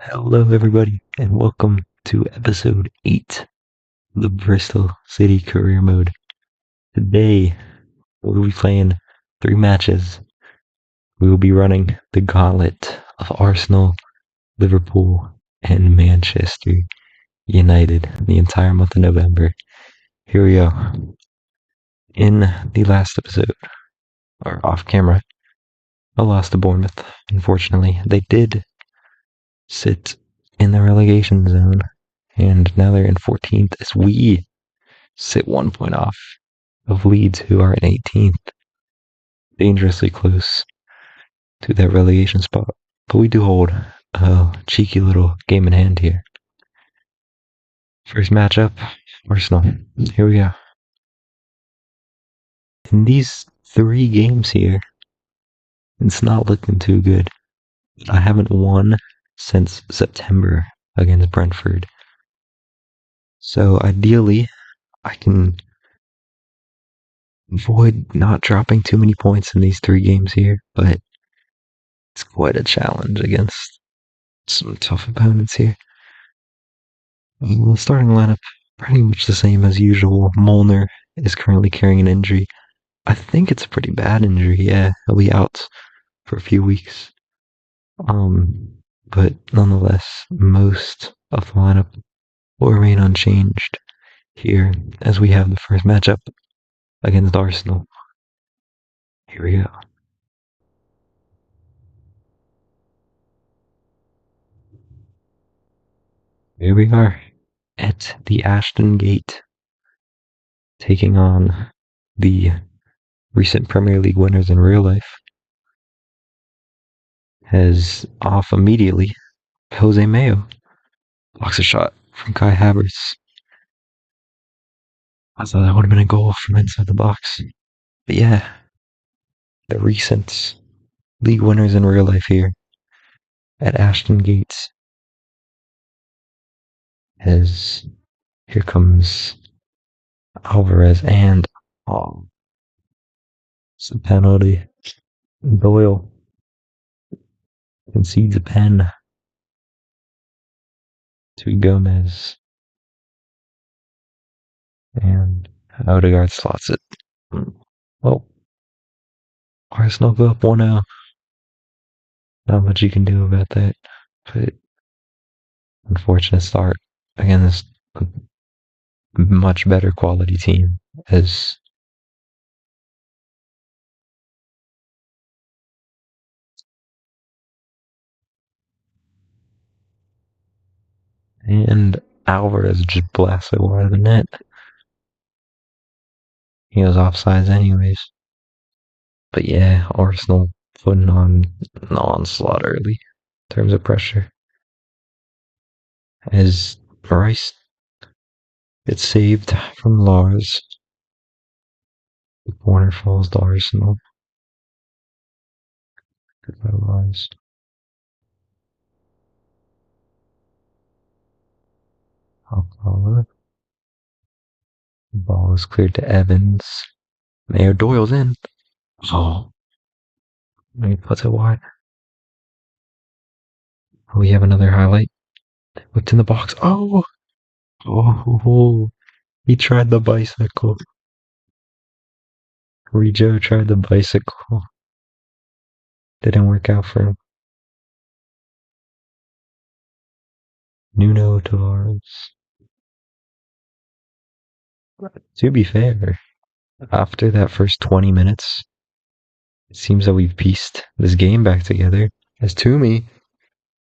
Hello, everybody, and welcome to episode 8 of the Bristol City Career Mode. Today, we'll be playing 3 matches. We will be running the Gauntlet of Arsenal, Liverpool, and Manchester United the entire month of November. Here we go. In the last episode, or off camera, I lost to Bournemouth, unfortunately. They did sit in the relegation zone, and now they're in 14th as we sit 1 point off of Leeds, who are in 18th, dangerously close to that relegation spot. But we do hold a cheeky little game in hand here. First matchup, Arsenal. Here we go. In these 3 games here, it's not looking too good. I haven't won since September against Brentford. So ideally, I can avoid not dropping too many points in these 3 games here, but it's quite a challenge against some tough opponents here. The starting lineup, pretty much the same as usual. Molnar is currently carrying an injury. I think it's a pretty bad injury, yeah. He'll be out for a few weeks. But nonetheless, most of the lineup will remain unchanged here as we have the first matchup against Arsenal. Here we go. Here we are at the Ashton Gate, taking on the recent Premier League winners in real life. Has off immediately Jose Mayo blocks a shot from Kai Havertz. I thought that would have been a goal from inside the box. But yeah, the recent league winners in real life here at Ashton Gates. As here comes Alvarez and it's a penalty. Doyle concedes a pen to Gomez. And Odegaard slots it. Well, Arsenal go up 1-0. Not much you can do about that. But unfortunate start against a much better quality team as and Alvarez just blasted wide of the net. He was offsides anyways. But yeah, Arsenal putting on an onslaught early in terms of pressure. As Rice gets saved from Lars. The corner falls to Arsenal. Goodbye, Lars. Alcala. The ball is cleared to Evans. Mayor Doyle's in. Oh. He puts it wide. We have another highlight. Whipped in the box. Oh! Oh! He tried the bicycle. Rijo tried the bicycle. Didn't work out for him. Nuno Tavares. To be fair, after that first 20 minutes, it seems that we've pieced this game back together as Toomey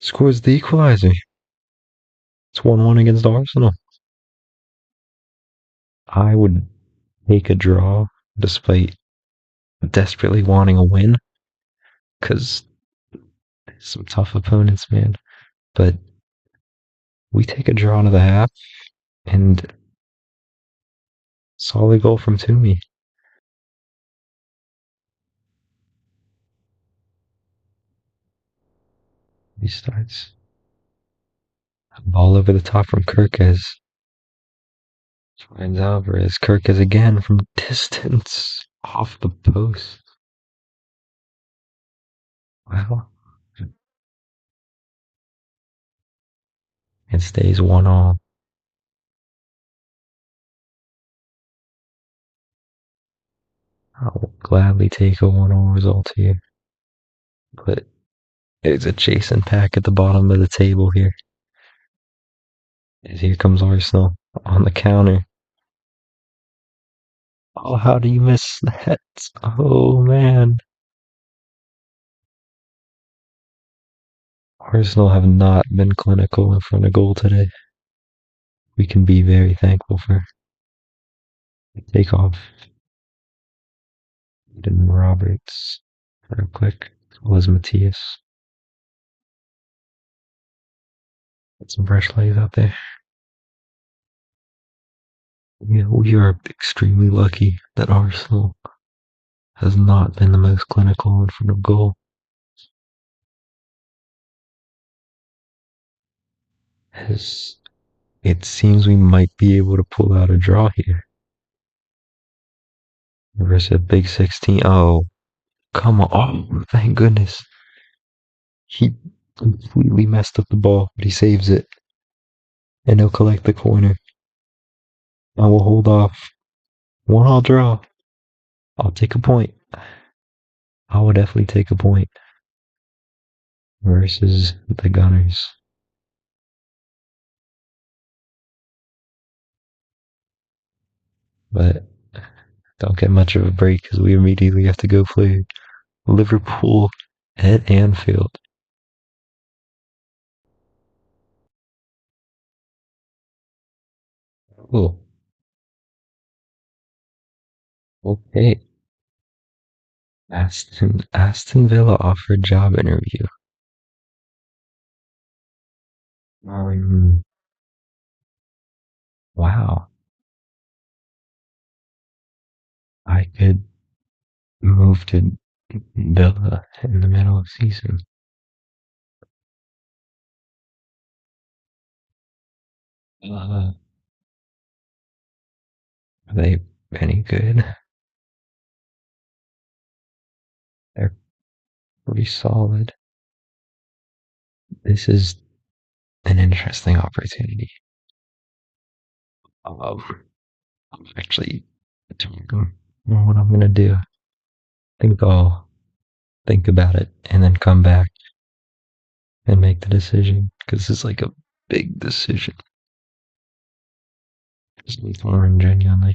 scores the equalizer. It's 1-1 against Arsenal. I would take a draw despite desperately wanting a win because some tough opponents, man. But we take a draw to the half and solid goal from Toomey. He starts. Ball over the top from Kirkes. Finds Alvarez. Kirkes again from distance. Off the post. Wow. It stays 1-all. I'll gladly take a 1-all result here. But it's a chasing pack at the bottom of the table here. As here comes Arsenal on the counter. Oh, how do you miss that? Oh, man. Arsenal have not been clinical in front of goal today. We can be very thankful for the takeoff. Eden Roberts, real quick, as well as Matthias. Got some fresh legs out there. Yeah, we are extremely lucky that Arsenal has not been the most clinical in front of goal. As it seems we might be able to pull out a draw here. Versus a big 16. Oh, come on. Oh, thank goodness. He completely messed up the ball, but he saves it. And he'll collect the corner. I will hold off. 1-all draw. I'll take a point. I will definitely take a point. Versus the Gunners. But don't get much of a break because we immediately have to go play Liverpool at Anfield. Oh, okay. Aston Villa offered job interview. Um, wow. I could move to Villa in the middle of season. Are they any good? They're pretty solid. This is an interesting opportunity. I'm actually don't know what I'm gonna do. I think I'll think about it and then come back and make the decision because it's like a big decision. It's torn genuinely.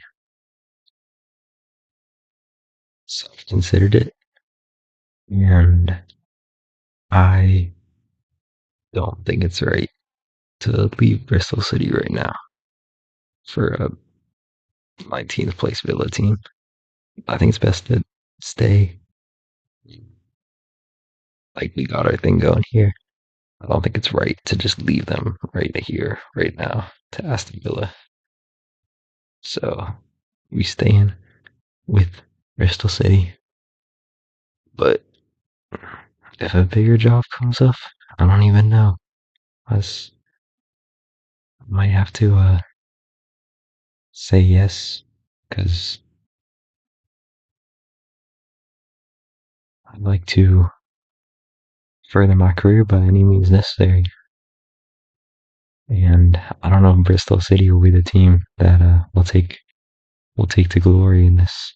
So I've considered it, and I don't think it's right to leave Bristol City right now for a 19th place Villa team. I think it's best to stay. Like we got our thing going here. I don't think it's right to just leave them right here, right now, to Aston Villa. So we stay in with Bristol City. But if a bigger job comes up, I don't even know. I might have to say yes because I'd like to further my career by any means necessary. And I don't know if Bristol City will be the team that will take to glory in this.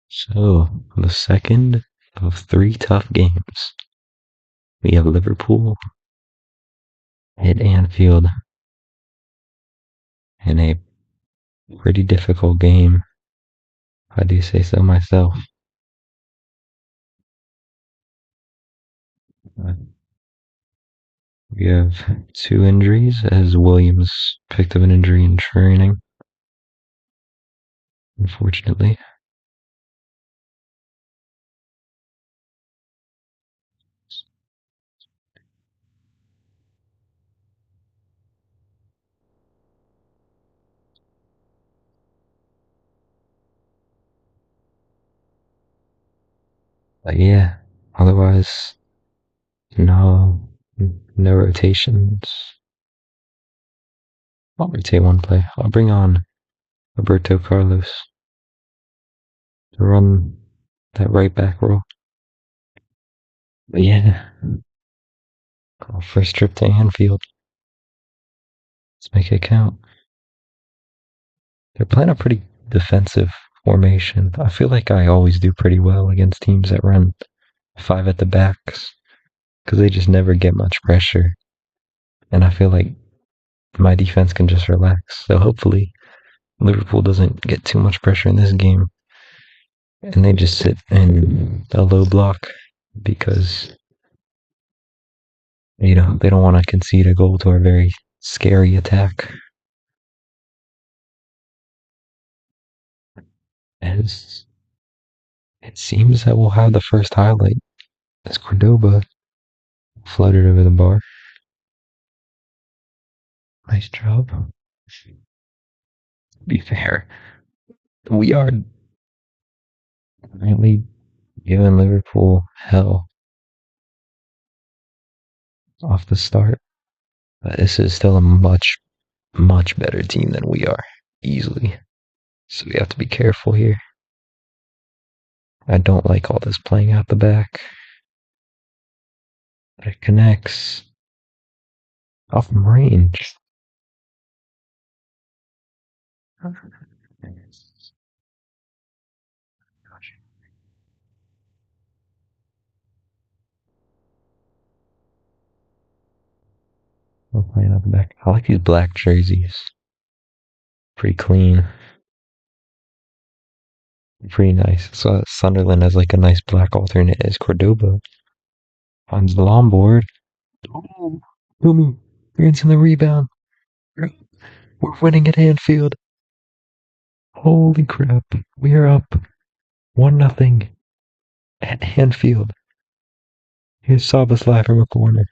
So the second of 3 tough games. We have Liverpool at Anfield in a pretty difficult game, if I do say so myself. We have 2 injuries as Williams picked up an injury in training, unfortunately. But yeah, otherwise, no, no rotations. I'll rotate one play. I'll bring on Roberto Carlos to run that right back roll. But yeah, our first trip to Anfield. Let's make it count. They're playing a pretty defensive formation. I feel like I always do pretty well against teams that run five at the backs because they just never get much pressure. And I feel like my defense can just relax. So hopefully Liverpool doesn't get too much pressure in this game and they just sit in a low block because they don't want to concede a goal to our very scary attack. As it seems that we'll have the first highlight as Cordoba floated over the bar. Nice job. To be fair, we are currently giving Liverpool hell off the start. But this is still a much, much better team than we are, easily. So we have to be careful here. I don't like all this playing out the back. But it connects off from range. We're playing out the back. I like these black jerseys. Pretty clean. Pretty nice. So Sunderland has like a nice black alternate as Cordoba. Finds the long board. Oh, Boomy. Experiencing the rebound. We're winning at Anfield. Holy crap. We are up 1-0 at Anfield. Here's Szoboszlai from a corner.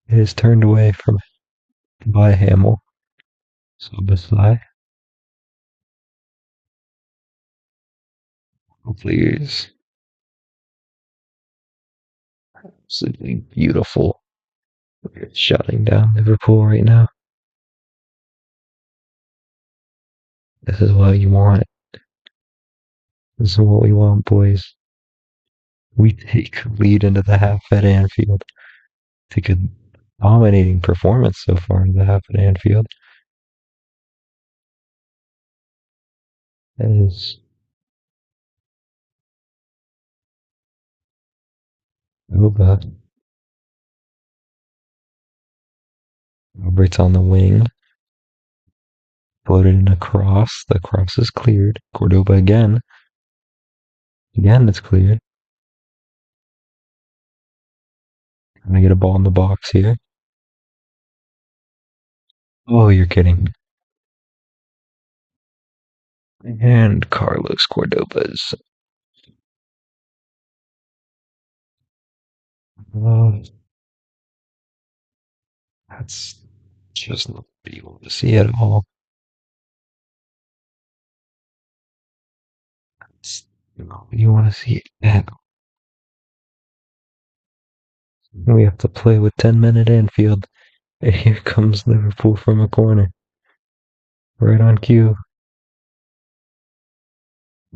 It is turned away from by Hamill. Szoboszlai. Hopefully is absolutely beautiful. We're shutting down Liverpool right now. This is what you want. This is what we want, boys. We take lead into the half at Anfield. Take a dominating performance so far in the half at Anfield. As Oba Roberts on the wing. Floated in a cross. The cross is cleared. Cordoba again. Again, it's cleared. Can I get a ball in the box here? Oh, you're kidding. And Carlos Cordoba's. Oh, that's just not be able to see at all. You want to see it at all. We have to play with 10 men at Anfield. And here comes Liverpool from a corner. Right on cue.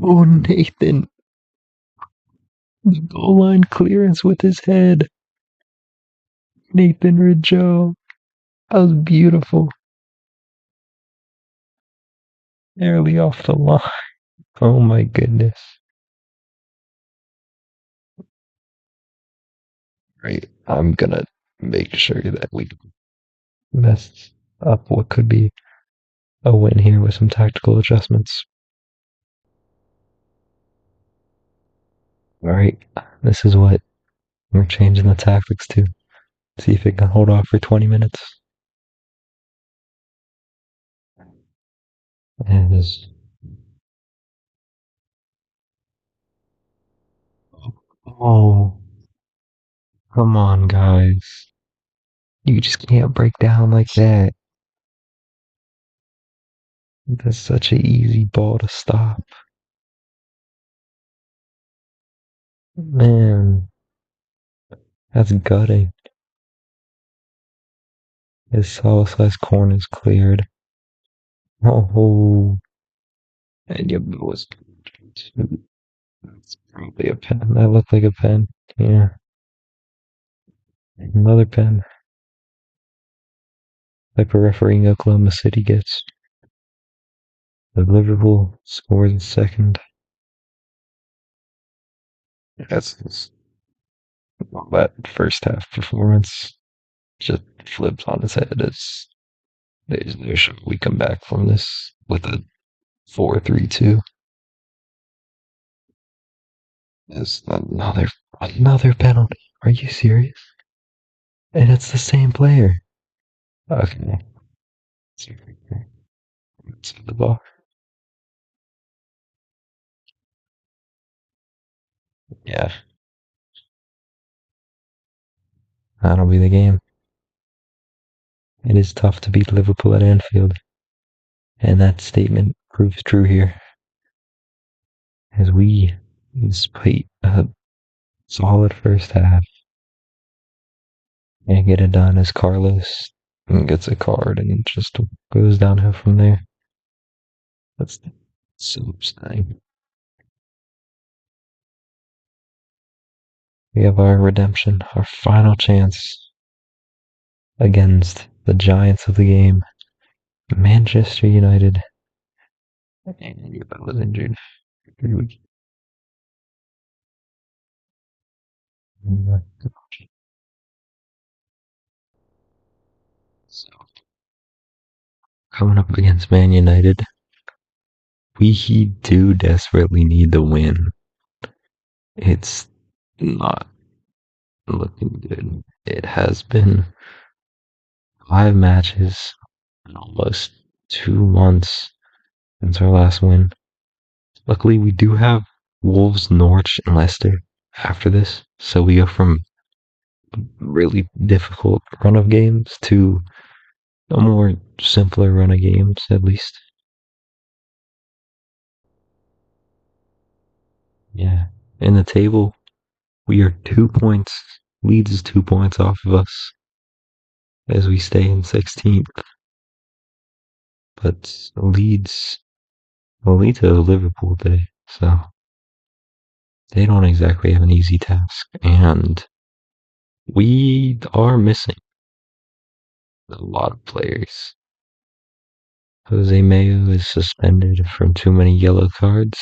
Oh, Nathan. The goal line clearance with his head. Nathan Ridgell. That was beautiful. Nearly off the line. Oh my goodness. Right. I'm gonna make sure that we mess up what could be a win here with some tactical adjustments. Alright. This is what we're changing the tactics to. See if it can hold off for 20 minutes. As oh, come on, guys. You just can't break down like that. That's such an easy ball to stop. Man, that's gutting. His Salasai's corn is cleared. Oh, and it was It's probably a pen. That looked like a pen. Yeah. Another pen. Type of refereeing Oklahoma City gets. The Liverpool scores a second. That's that first half performance just flips on its head. There's no shot we come back from this with a 4-3-2. It's another penalty. Are you serious? And it's the same player. Okay. It's the ball. Yeah, that'll be the game. It is tough to beat Liverpool at Anfield, and that statement proves true here. As we, despite a solid first half, and get it done as Carlos gets a card and it just goes downhill from there. That's so upsetting. We have our redemption, our final chance against the giants of the game, Manchester United. And your was injured. So, coming up against Man United, we do desperately need the win. It's not looking good. It has been 5 matches in almost 2 months since our last win. Luckily, we do have Wolves, Norwich, and Leicester after this, so we go from a really difficult run of games to a more simpler run of games, at least. Yeah. In the table, we are 2 points. Leeds is 2 points off of us as we stay in 16th. But Leeds have Liverpool today, so they don't exactly have an easy task. And we are missing a lot of players. Jose Mayo is suspended from too many yellow cards.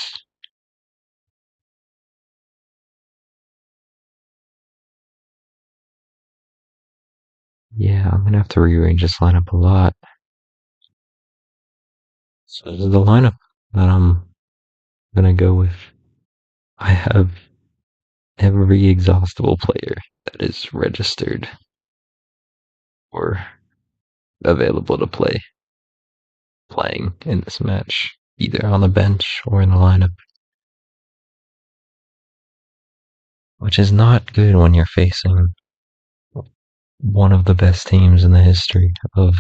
Yeah, I'm gonna have to rearrange this lineup a lot. So this is the lineup that I'm gonna go with. I have every exhaustible player that is registered or available to playing in this match, either on the bench or in the lineup. Which is not good when you're facing one of the best teams in the history of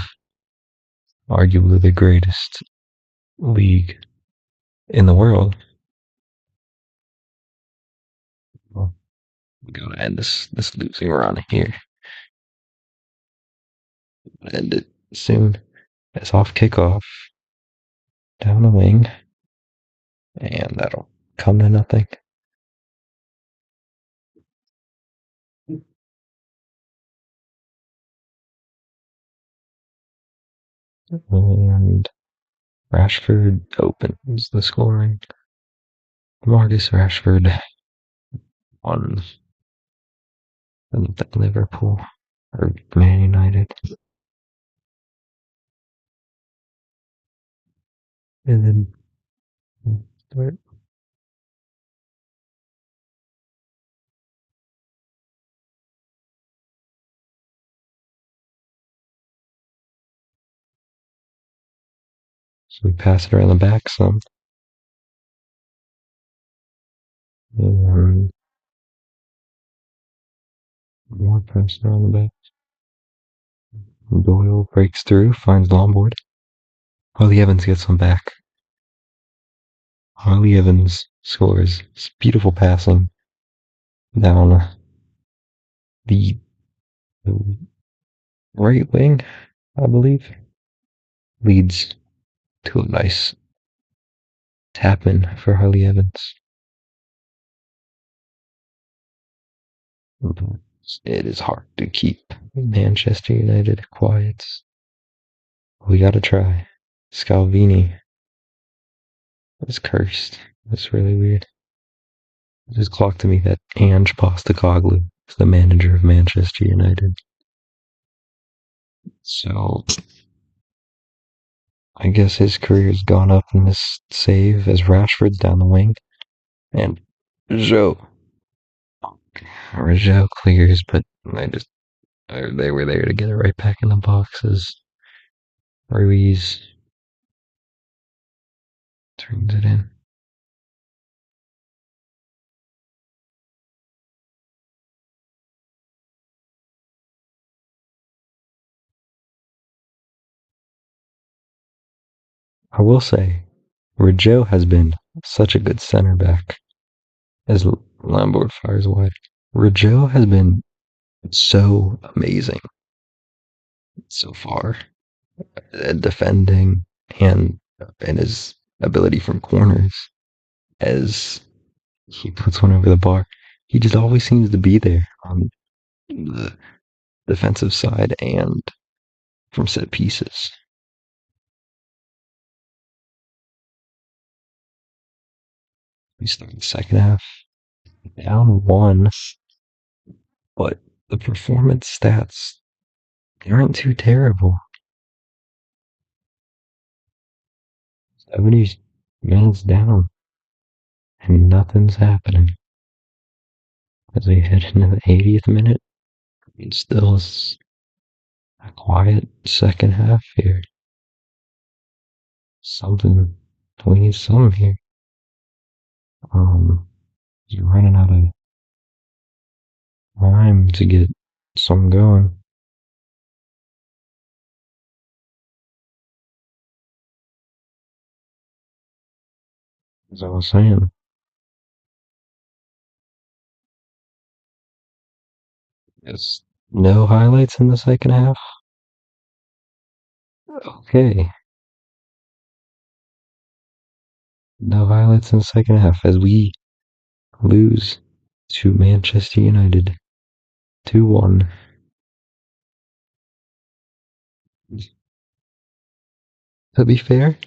arguably the greatest league in the world. Well, we gotta end this losing run here. End it soon. It's off kickoff down the wing, and that'll come to nothing. And Rashford opens the scoring. Marcus Rashford won Liverpool or Man United. And then so we pass it around the back some. And more pass around the back. Doyle breaks through, finds Longboard. Harley Evans gets one back. Harley Evans scores. It's beautiful passing down the right wing, I believe. Leads to a nice tap in for Harley Evans. But it is hard to keep Manchester United quiet. We gotta try. Scalvini is cursed. That's really weird. It just clocked to me that Ange Postecoglou is the manager of Manchester United. So I guess his career's gone up in this save as Rashford's down the wing. And Joe. Joe clears, but they were there to get it right back in the boxes. Ruiz turns it in. I will say, Joe has been such a good center back as Lambert fires wide. Joe has been so amazing so far at defending and his ability from corners as he puts one over the bar. He just always seems to be there on the defensive side and from set pieces. We start the second half down one, but the performance stats aren't too terrible. 70 minutes down, and nothing's happening. As we head into the 80th minute, it still is a quiet second half here. We need something here. You're running out of time to get some going. As I was saying, it's no highlights in the second half. Okay, no highlights in the second half as we lose to Manchester United 2-1. To be fair,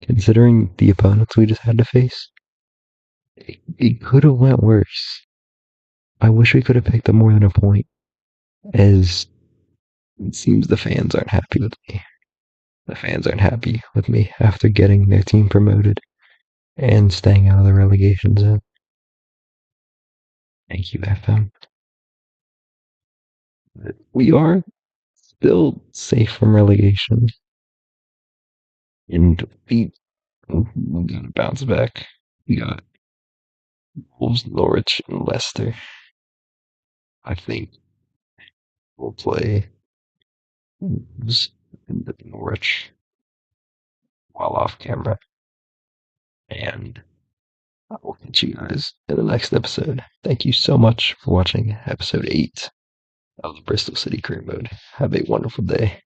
considering the opponents we just had to face, it could have went worse. I wish we could have picked up more than a point, as it seems the fans aren't happy with me. The fans aren't happy with me after getting their team promoted and staying out of the relegation zone. Thank you, FM. We are still safe from relegation, and we gotta bounce back. We got Wolves, Norwich, and Leicester. I think we'll play Wolves and Norwich while off camera, and I will catch you guys in the next episode. Thank you so much for watching episode 8 of the Bristol City Career Mode. Have a wonderful day.